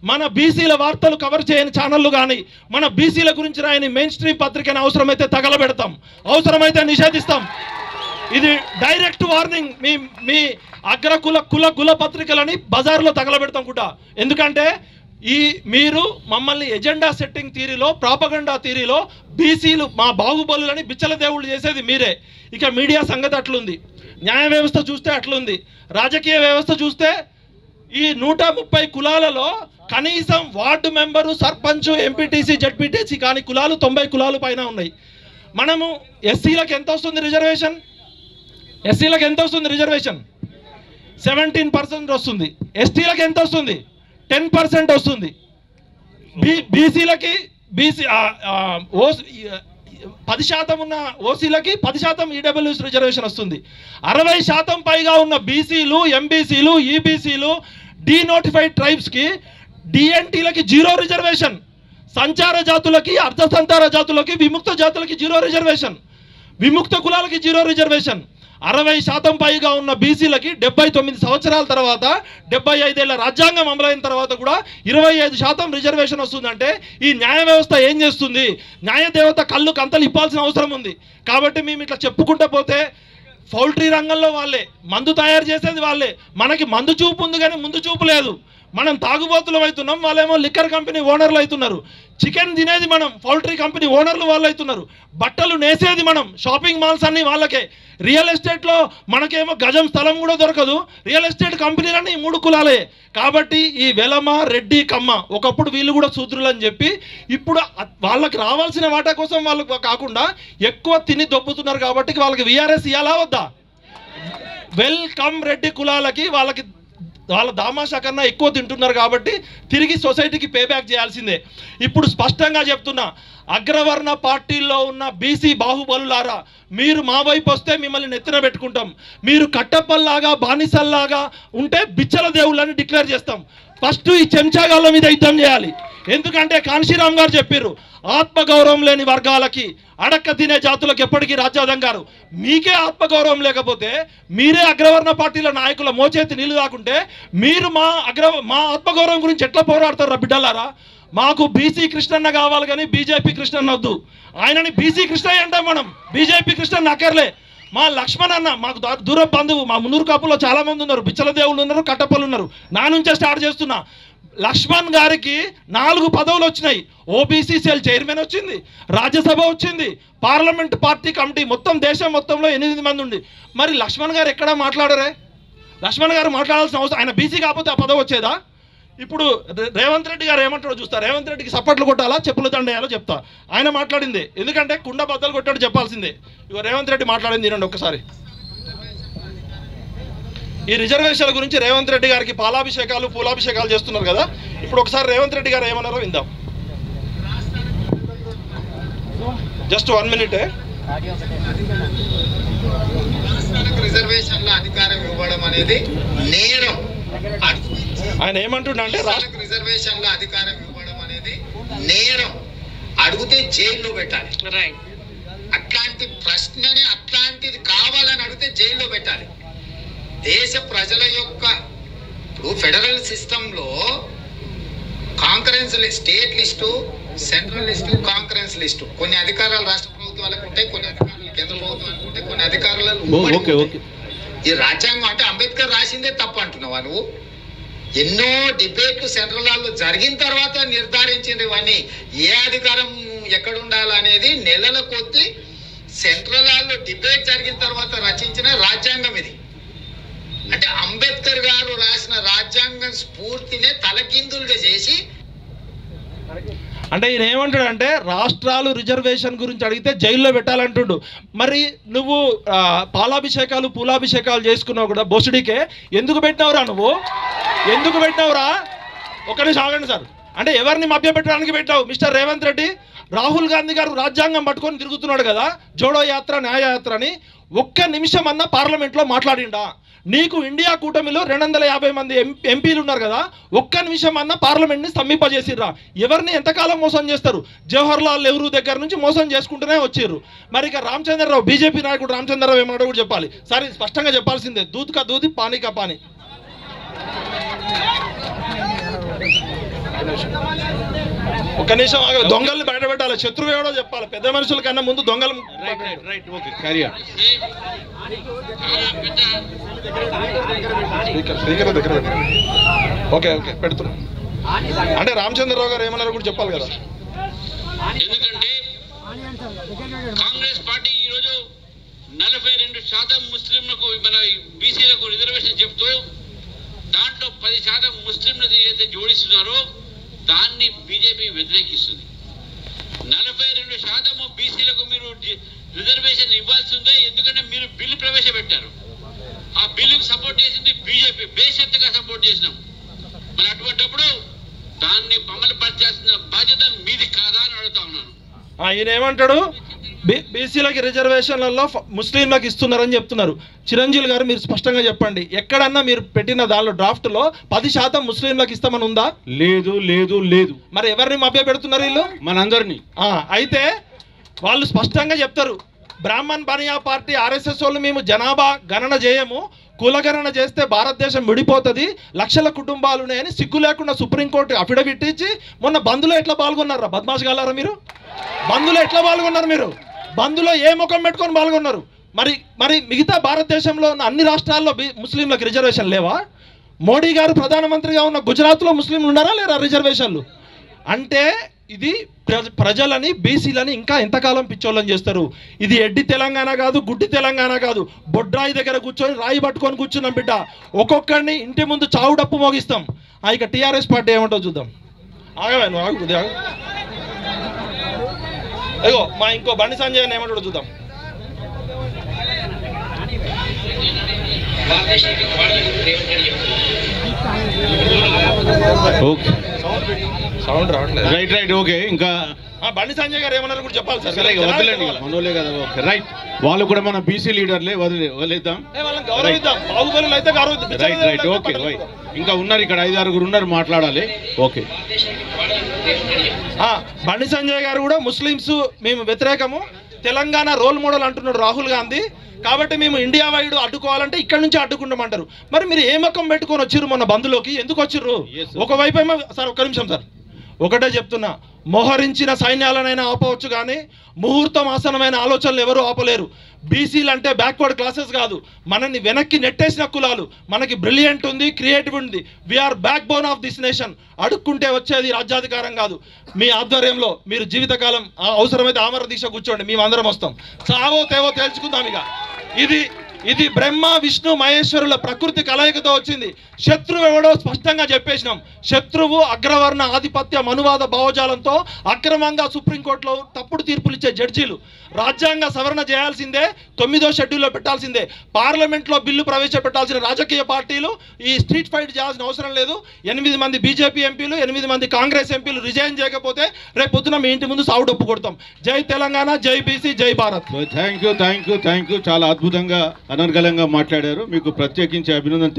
మన బీసీల వార్తలు కవర్ చేయని ఛానళ్ళు కానీ, మన బీసీల గురించి రాయని మెయిన్ స్ట్రీమ్ పత్రికను అవసరమైతే తగలబెడతాం, అవసరమైతే నిషేధిస్తాం. ఇది డైరెక్ట్ వార్నింగ్. మీ కుల పత్రికలని బజార్లో తగలబెడతాం కూడా. ఎందుకంటే మీరు మమ్మల్ని ఎజెండా సెట్టింగ్ థీరీలో, ప్రాపగండా థీరీలో బీసీలు మా బాహుబలులని బిచ్చల దేవుళ్ళు చేసేది మీరే. ఇక మీడియా సంగతి అట్లుంది, న్యాయ వ్యవస్థ చూస్తే అట్లుంది, రాజకీయ వ్యవస్థ చూస్తే ఈ 130 కులాలలో కనీసం ward member, sarpanch, MPTC, ZPTC కాని కులాలు 90 కులాలు పైన ఉన్నాయి. మనము ఎస్సీలకు ఎంత వస్తుంది రిజర్వేషన్? ఎస్సీలకు ఎంత వస్తుంది రిజర్వేషన్? 17% వస్తుంది. ఎస్టీలకు ఎంత వస్తుంది? 10% వస్తుంది. బీసీలకి 10% ఉన్న ఓసీలకి 10% ఈడబ్ల్యూఎస్ రిజర్వేషన్ వస్తుంది. 60% పైగా ఉన్న బీసీలు, ఎంబీసీలు, ఈబీసీలు, డీనోటిఫైడ్ ట్రైబ్స్కి, డిఎన్టీలకి 0 రిజర్వేషన్. సంచార జాతులకి, అర్ధసంచార జాతులకి, విముక్త జాతులకి 0 రిజర్వేషన్. విముక్త కులాలకి 0 రిజర్వేషన్. 60% పైగా ఉన్న బీసీలకి 79 సంవత్సరాల తర్వాత, 75 ఏళ్ల రాజ్యాంగం అమలైన తర్వాత కూడా 25% రిజర్వేషన్ వస్తుందంటే ఈ న్యాయ వ్యవస్థ ఏం చేస్తుంది? న్యాయదేవత కళ్ళు కంతలు ఇప్పాల్సిన అవసరం ఉంది. కాబట్టి మేము ఇట్లా చెప్పుకుంటూ పోతే పౌల్ట్రీ రంగంలో వాళ్ళే, మందు తయారు చేసేది వాళ్ళే. మనకి మందు చూపు ఉంది కానీ ముందు చూపు లేదు. మనం తాగుబోతులం అవుతున్నాం, వాళ్ళేమో లిక్కర్ కంపెనీ ఓనర్లు అవుతున్నారు. చికెన్ తినేది మనం, పౌల్ట్రీ కంపెనీ ఓనర్లు వాళ్ళు అవుతున్నారు. బట్టలు నేసేది మనం, షాపింగ్ మాల్స్ అన్నీ వాళ్ళకే. రియల్ ఎస్టేట్లో మనకేమో గజం స్థలం కూడా దొరకదు. రియల్ ఎస్టేట్ కంపెనీలన్నీ 3 కులాలే. కాబట్టి ఈ వెలమ, రెడ్డి, కమ్మ ఒకప్పుడు వీళ్ళు కూడా శూద్రులు అని చెప్పి ఇప్పుడు వాళ్ళకి రావాల్సిన వాటా కోసం వాళ్ళకు కాకుండా ఎక్కువ తిని దొబ్బుతున్నారు. కాబట్టి వాళ్ళకి వీఆర్ఎస్ ఇవ్వాలా వద్దా? వెల్కమ్ రెడ్డి కులాలకి వాళ్ళ దామాషా కన్నా ఎక్కువ తింటున్నారు కాబట్టి తిరిగి సొసైటీకి పే బ్యాక్ చేయాల్సిందే. ఇప్పుడు స్పష్టంగా చెప్తున్నా, అగ్రవర్ణ పార్టీల్లో ఉన్న బీసీ బాహుబలులారా, మీరు మా వైపు వస్తే మిమ్మల్ని నెత్తిన పెట్టుకుంటాం. మీరు కట్టప్పల్లాగా, బానిసల్లాగా ఉంటే బిచ్చల దేవుళ్ళని డిక్లేర్ చేస్తాం. ఫస్ట్ ఈ చెంచాగాళ్ళ మీద యుద్ధం చేయాలి. ఎందుకంటే కాన్షీరామ్ గారు చెప్పారు, ఆత్మగౌరవం లేని వర్గాలకి, అడక్క తినే జాతులకు ఎప్పటికీ రాజ్యాధం గారు. మీకే ఆత్మగౌరవం లేకపోతే, మీరే అగ్రవర్ణ పార్టీల నాయకుల మోచేతి నీళ్లు దాకుంటే మీరు మా ఆత్మగౌరవం గురించి ఎట్లా పోరాడతారు బిడ్డలారా? మాకు బీసీ కృష్ణన్న కావాలి కానీ బీజేపీ కృష్ణన్న వద్దు. ఆయనని బీసీ కృష్ణయ్య అంటాం మనం, బీజేపీ కృష్ణన్న అక్కర్లే. మా లక్ష్మణ్ అన్న మాకు దూర బంధువు. మా మున్నూరు కాపులో చాలామంది ఉన్నారు, బిచ్చల దేవుళ్ళు ఉన్నారు, కట్టపల్లు ఉన్నారు. నా నుంచే స్టార్ట్ చేస్తున్నా. లక్ష్మణ్ గారికి 4 పదవులు వచ్చినాయి. ఓబీసీ సెల్ చైర్మన్ వచ్చింది, రాజ్యసభ వచ్చింది, పార్లమెంట్ పార్టీ కమిటీ, మొత్తం దేశం మొత్తంలో 8 మంది ఉంది. మరి లక్ష్మణ్ గారు ఎక్కడా మాట్లాడరే? లక్ష్మణ్ గారు మాట్లాడాల్సిన అవసరం, ఆయన బీసీ కాకపోతే ఆ పదవి వచ్చేదా? ఇప్పుడు రేవంత్ రెడ్డి గారు ఏమంటాడో చూస్తా. రేవంత్ రెడ్డికి సప్పట్లు కొట్టాలా, చెప్పులు దండేయాలో చెప్తా. ఆయన మాట్లాడింది ఎందుకంటే కుండ బద్దలు కొట్టాడు చెప్పాల్సిందే. ఇక రేవంత్ రెడ్డి మాట్లాడింది వినండి ఒక్కసారి. ఈ రిజర్వేషన్ల గురించి రేవంత్ రెడ్డి గారికి పాలాభిషేకాలు, పూలాభిషేకాలు చేస్తున్నారు కదా. ఇప్పుడు ఒకసారి రేవంత్ రెడ్డి గారు ఏమన్నారో విందాం. Just 1 minute. రిజర్వేషన్ల అధికారం ఇవ్వడం అనేది నేరం. ఆయన ఏమంటున్నా అంటే రిజర్వేషన్ల అధికారం ఇవ్వడం అనేది నేరం. అడిగితే జైల్లో పెట్టాలి. అట్లాంటి ప్రశ్నని, అట్లాంటిది కావాలని అడిగితే జైల్లో పెట్టాలి. దేశ ప్రజల యొక్క ఇప్పుడు ఫెడరల్ సిస్టంలో concurrence state list, central list, concurrence list. కొన్ని అధికారాలు రాష్ట్ర ప్రభుత్వాలకు ఉంటాయి, కొన్ని అధికారాలు కేంద్ర ప్రభుత్వానికి ఉంటాయి, కొన్ని అధికారాలు. ఈ రాజ్యాంగం అంటే అంబేద్కర్ రాసిందే తప్పు అంటున్నావా నువ్వు? ఎన్నో డిబేట్లు సెంట్రల్ హాల్లో జరిగిన తర్వాత నిర్ధారించింది ఇవన్నీ. ఏ అధికారం ఎక్కడ ఉండాలనేది నెలల కొద్దీ సెంట్రల్ హాల్లో డిబేట్ జరిగిన తర్వాత రచించిన రాజ్యాంగం ఇది. అంటే అంబేద్కర్ గారు రాసిన రాజ్యాంగం స్ఫూర్తినే తలకిందులుగా చేసి, అంటే ఈయన ఏమంటాడంటే రాష్ట్రాలు రిజర్వేషన్ గురించి అడిగితే జైల్లో పెట్టాలంటుండు. మరి నువ్వు పాలాభిషేకాలు, పూలాభిషేకాలు చేసుకున్నావు కూడా బొసుడికే. ఎందుకు పెట్టినావురా నువ్వు? ఎందుకు పెట్టినావురా? ఒకరిని సాగండి సార్. అంటే ఎవరిని మభ్యపెట్టడానికి పెట్టావు మిస్టర్ రేవంత్ రెడ్డి? రాహుల్ గాంధీ గారు రాజ్యాంగం పట్టుకొని తిరుగుతున్నాడు కదా, జోడో యాత్ర, న్యాయయాత్ర అని. ఒక్క నిమిషం అన్నా పార్లమెంట్లో మాట్లాడిండా? నీకు ఇండియా కూటమిలో 250 మంది ఎంపీలు ఉన్నారు కదా, ఒక్క నిమిషం అన్న పార్లమెంట్ని స్తంభింపజేసిర్రా? ఎవరిని ఎంతకాలం మోసం చేస్తారు? జవహర్ లాల్ నెహ్రూ దగ్గర నుంచి మోసం చేసుకుంటూనే వచ్చారు. మరి ఇక రామచంద్రరావు, బీజేపీ నాయకుడు రామచంద్రరావు ఏమన్నాడో కూడా చెప్పాలి. సరే స్పష్టంగా చెప్పాల్సిందే, దూద్ కా దూది, పానీ కా పానీ. ఒక్క నిమిషం దొంగల్ని బయట పెట్టాలి, శత్రువు ఎవడో చెప్పాలి, పెద్ద మనుషుల కన్నా ముందు దొంగలు. ఓకే ఓకే పెడుతున్నాం. అంటే రామచంద్రరావు గారు ఏమన్నారో కూడా చెప్పాలి కదా. ఎందుకంటే కాంగ్రెస్ పార్టీ ఈరోజు 42% ముస్లింలకు మన బీసీలకు రిజర్వేషన్ చెప్తూ దాంట్లో 10% ముస్లింలకు ఏదైతే జోడిస్తున్నారో దాన్ని బీజేపీ వ్యతిరేకిస్తుంది. 42% బీసీలకు మీరు రిజర్వేషన్ ఇవ్వాల్సి ఉందే, ఎందుకంటే మీరు బిల్లు ప్రవేశపెట్టారు. ఆ బిల్లుకు సపోర్ట్ చేసింది బీజేపీ, బేషరతుగా సపోర్ట్ చేసినాం. మరి అటువంటిప్పుడు దాన్ని అమలు పరచాల్సిన బాధ్యత మీది కాదా అని అడుగుతా ఉన్నాను. ఈయన ఏమంటాడు, బీసీలకి రిజర్వేషన్లలో ముస్లింలకు ఇస్తున్నారని చెప్తున్నారు. చిరంజీవి గారు మీరు స్పష్టంగా చెప్పండి, ఎక్కడన్నా మీరు పెట్టిన దానిలో డ్రాఫ్ట్లో 10% ముస్లింలకు ఇస్తామని ఉందా? లేదు లేదు లేదు. మరి ఎవరిని మభ్య పెడుతున్నారు వీళ్ళు? మనందరినీ. అయితే వాళ్ళు స్పష్టంగా చెప్తారు, బ్రాహ్మణ్ బనియా పార్టీ ఆర్ఎస్ఎస్ వాళ్ళు మేము జనాభా గణన చేయము, కులగణన చేస్తే భారతదేశం విడిపోతుంది, లక్షల కుటుంబాలు ఉన్నాయని సిగ్గు లేకుండా సుప్రీంకోర్టు అఫిడవిట్ ఇచ్చి మొన్న బంద్లో ఎట్లా పాల్గొన్నారా? బద్మాష్ గాలారా మీరు? బంద్లో ఎట్లా పాల్గొన్నారు మీరు? బంద్లో ఏ ముఖం పెట్టుకొని పాల్గొన్నారు? మరి మిగతా భారతదేశంలో ఉన్న అన్ని రాష్ట్రాల్లో ముస్లింలకు రిజర్వేషన్ లేవా? మోడీ గారు ప్రధానమంత్రిగా ఉన్న గుజరాత్లో ముస్లింలు ఉన్నారా లేరా రిజర్వేషన్లు? అంటే ఇది ప్రజలని బీసీలని ఇంకా ఎంతకాలం పిచ్చోళ్ళని చేస్తారు? ఇది ఎడ్డి తెలంగాణ కాదు, గుడ్డి తెలంగాణ కాదు. బొడ్రాయి దగ్గర కూర్చొని రాయి పట్టుకొని కూర్చున్నాం బిడ్డ. ఒక్కొక్కడిని ఇంటి ముందు చావు డప్పు మోగిస్తాం. ఇక టీఆర్ఎస్ పార్టీ ఏమంటో చూద్దాం. అయ్యో మా ఇంకో బండి సంజయ్ అని ఏమంటాడో చూద్దాం. సౌండ్ రావట్లేదు. Right okay. ఇంకా బండి సంజయ్ గారు ఏమన్నారు కూడా చెప్పాలి సార్. వదిలేండి, మనోలే కదా. Okay right. వాళ్ళు కూడా మన బీసీ లీడర్లే, వదిలేద్దాం. వాళ్ళని గౌరవిద్దాం, బాహుబలులు అయితే గౌరవిద్దాం. Right okay. ఇంకా ఉన్నారు ఇక్కడ 5-6 ఉన్నారు, మాట్లాడాలి. ఓకే. బండి సంజయ్ గారు కూడా ముస్లింస్ మేము వ్యతిరేకము, తెలంగాణ రోల్ మోడల్ అంటున్నాడు రాహుల్ గాంధీ, కాబట్టి మేము ఇండియా వైడ్ అడ్డుకోవాలంటే ఇక్కడ నుంచి అడ్డుకుంటామంటారు. మరి మీరు ఏ మకం పెట్టుకొని వచ్చిర్రు మొన్న బంధులోకి? ఎందుకు వచ్చిర్రు? ఒకవైపు ఏమో సార్, ఒక్క నిమిషం సార్, ఒకటే చెప్తున్నా, మోహరించిన సైన్యాలనైనా ఆపవచ్చు కానీ ముహూర్తం ఆసనమైన ఆలోచనలు ఎవరు ఆపలేరు. బీసీలు అంటే బ్యాక్వర్డ్ క్లాసెస్ కాదు, మనల్ని వెనక్కి నెట్టేసిన కులాలు. మనకి బ్రిలియంట్ ఉంది, క్రియేటివ్ ఉంది. We are backbone of this nation. అడుక్కుంటే వచ్చేది రాజ్యాధికారం కాదు. మీ ఆధ్వర్యంలో మీరు జీవితకాలం అవసరమైతే ఆమర దీక్ష కూర్చోండి, మేము అందరం వస్తాం. చావో తేవో తేల్చుకుందాం. ఇక ఇది బ్రహ్మ విష్ణు మహేశ్వరుల ప్రకృతి కలయికతో వచ్చింది. శత్రువు ఎవడో స్పష్టంగా చెప్పేసినాం. శత్రువు అగ్రవర్ణ ఆధిపత్య మనువాద భావజాలంతో అక్రమంగా సుప్రీంకోర్టులో తప్పుడు తీర్పులు ఇచ్చే జడ్జీలు. రాజ్యాంగ సవరణ చేయాల్సిందే, 9వ షెడ్యూల్లో పెట్టాల్సిందే. పార్లమెంట్లో బిల్లు ప్రవేశపెట్టాల్సిన రాజకీయ పార్టీలు ఈ స్ట్రీట్ ఫైట్ చేయాల్సిన అవసరం లేదు. 8 మంది బీజేపీ ఎంపీలు, 8 మంది కాంగ్రెస్ ఎంపీలు రిజైన్ చేయకపోతే రేపు పొద్దున మీ ఇంటి ముందు సావు డప్పు కొడతాం. జై తెలంగాణ, జై బీసీ, జై భారత్. Thank you. చాలా అద్భుతంగా అనర్గళంగా మాట్లాడారు. మీకు ప్రత్యేకించి అభినందన.